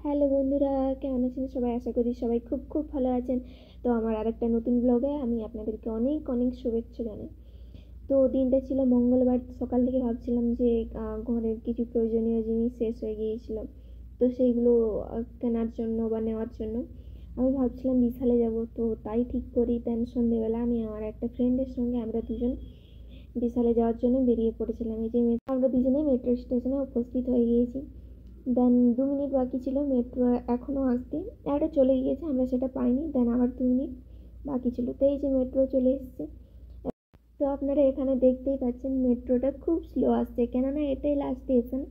Hello বন্ধুরা, কেমন আছেন সবাই? আশা করি সবাই খুব খুব ভালো আছেন। তো আমার আরেকটা নতুন ব্লগে আমি আপনাদেরকে অনেক অনেক শুভেচ্ছা জানাই। তো দিনটা ছিল মঙ্গলবার। সকাল থেকে ভাবছিলাম যে ঘরের কিছু প্রয়োজনীয় জিনিস শেষ হয়ে গিয়েছিল, তো সেইগুলো কেনার জন্য বা নেওয়ার জন্য আমি ভাবছিলাম বিশালে যাব। তো তাই ঠিক করি, দেন সন্ধেবেলা আমি আমার একটা ফ্রেন্ডের সঙ্গে আমরা দুজন বিশালে যাওয়ার জন্য বেরিয়ে পড়েছিলাম। এই যে আমরা দুজনেই মেট্রো স্টেশনে উপস্থিত হয়ে গিয়েছি। দেন 2 মিনিট বাকি ছিল মেট্রো এখনও আসতে। একটা চলে গিয়েছে, আমরা সেটা পাইনি। দেন আবার 2 মিনিট বাকি ছিল, তো এই যে মেট্রো চলে এসছে। তো আপনারা এখানে দেখতেই পাচ্ছেন মেট্রোটা খুব স্লো আসছে, কেননা এটাই লাস্ট স্টেশন,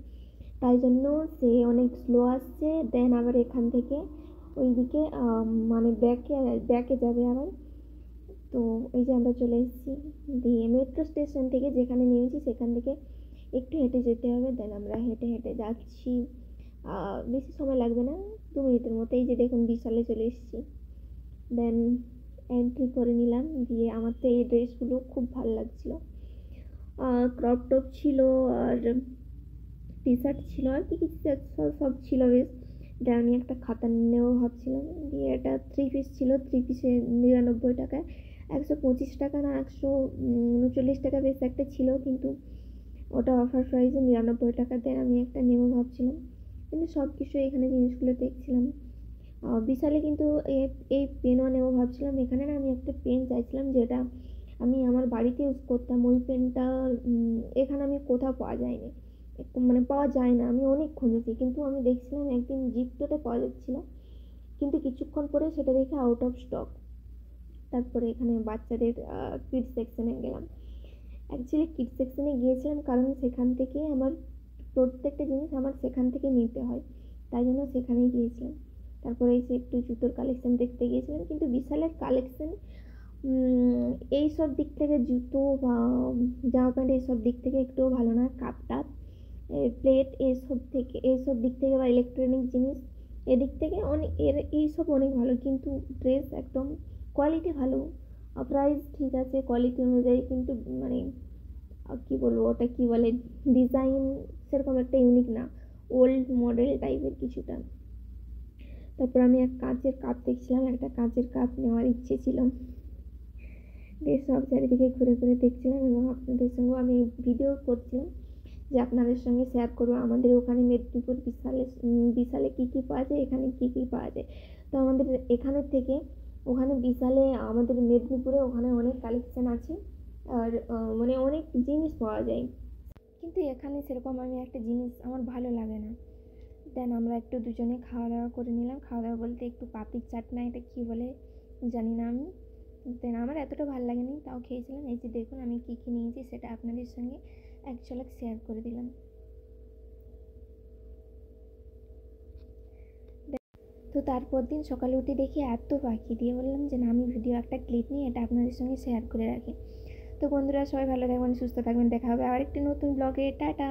তাই জন্য সে অনেক স্লো আসছে। দেন আবার এখান থেকে ওইদিকে মানে ব্যাকে যাবে আবার। তো এই যে আমরা চলে এসেছি, দিয়ে মেট্রো স্টেশন থেকে যেখানে নেমেছি সেখান থেকে একটু হেঁটে যেতে হবে। দেন আমরা হেঁটে হেঁটে যাচ্ছি, বেশি সময় লাগবে না, 2 মিনিটের মতো। এই যে দেখুন বিশালে চলে এসেছি। দেন এন্ট্রি করে নিলাম, দিয়ে আমার তো এই ড্রেসগুলো খুব ভালো লাগছিলো। ক্রপ টপ ছিল, আর টি শার্ট ছিল, আর কি কি সব ছিল বেশ। দেন আমি একটা খাতা নেবো ভাবছিলাম, দিয়ে এটা 3 পিস ছিল। 3 পিসে 99 টাকায়, 125 টাকা না 139 টাকা বেশ একটা ছিল, কিন্তু ওটা অফার প্রাইসে 99 টাকা। দেন আমি একটা নেবো ভাবছিলাম, কিন্তু সব কিছু এখানে জিনিসগুলো দেখছিলাম। বিশালে কিন্তু এই পেনও নেবো ভাবছিলাম। এখানে না আমি একটা পেন চাইছিলাম, যেটা আমি আমার বাড়িতে ইউজ করতাম। ওই পেনটা এখানে আমি কোথাও পাওয়া যায়নি, মানে পাওয়া যায় না। আমি অনেক খুঁজেছি, কিন্তু আমি দেখছিলাম একদিন জিপ্টোতে পাওয়া যাচ্ছিলো, কিন্তু কিছুক্ষণ পরে সেটা দেখে আউট অফ স্টক। তারপরে এখানে বাচ্চাদের কিডস সেকশনে গেলাম। অ্যাকচুয়ালি কিডস সেকশনে গিয়েছিলাম কারণ সেখান থেকে আমার প্রত্যেকটা জিনিস আমার সেখান থেকে নিতে হয়, তাই জন্য সেখানেই গিয়েছিলাম। তারপরে এসে একটু জুতোর কালেকশন দেখতে গিয়েছিলাম, কিন্তু বিশালের কালেকশন এই সব দিক থেকে, জুতো বা জামা প্যান্ট এইসব দিক থেকে একটুও ভালো না। কাপ টাপ, প্লেট, এইসব দিক থেকে বা ইলেকট্রনিক জিনিস এদিক থেকে অনেক এইসব অনেক ভালো, কিন্তু ড্রেস একদম কোয়ালিটি ভালো, প্রাইস ঠিক আছে কোয়ালিটি অনুযায়ী, কিন্তু মানে কী বলবো, ওটা কী বলে, ডিজাইন সেরকম একটা ইউনিক না, ওল্ড মডেল টাইপের কিছুটা। তারপর আমি এক কাঁচের কাপ দেখছিলাম, একটা কাঁচের কাপ নেওয়ার ইচ্ছে ছিল। দিয়ে সব চারিদিকে ঘুরে ঘুরে দেখছিলাম, এবং আপনাদের সঙ্গে আমি ভিডিও করছিলাম যে আপনাদের সঙ্গে শেয়ার করবো আমাদের ওখানে মেদিনীপুর বিশালে কী কী পাওয়া যায়, এখানে কী কী পাওয়া যায়। তো আমাদের এখানের থেকে ওখানে বিশালে, আমাদের মেদিনীপুরে ওখানে অনেক কালেকশান আছে, আর মানে অনেক জিনিস পাওয়া যায়, কিন্তু এখানে সেরকম আমি একটা জিনিস আমার ভালো লাগে না। দেন আমরা একটু দুজনে খাওয়া দাওয়া করে নিলাম। খাওয়া দাওয়া বলতে একটু পাপড়ির চাট, না এটা কী বলে জানি না আমি। দেন আমার এতটা ভালো লাগেনি, তাও খেয়েছিলাম। এই যে দেখুন আমি কী কী নিয়েছি সেটা আপনাদের সঙ্গে এক ঝলক শেয়ার করে দিলাম। তো তারপর দিন সকালে উঠে দেখি এত পাখি, দিয়ে বললাম যে না, আমি ভিডিও একটা ক্লিপ নিয়ে এটা আপনাদের সঙ্গে শেয়ার করে রাখি। তো বন্ধুরা সবাই ভালো থাকবেন, সুস্থ থাকবেন, দেখা হবে আবার একটি নতুন ব্লগে। টাটা।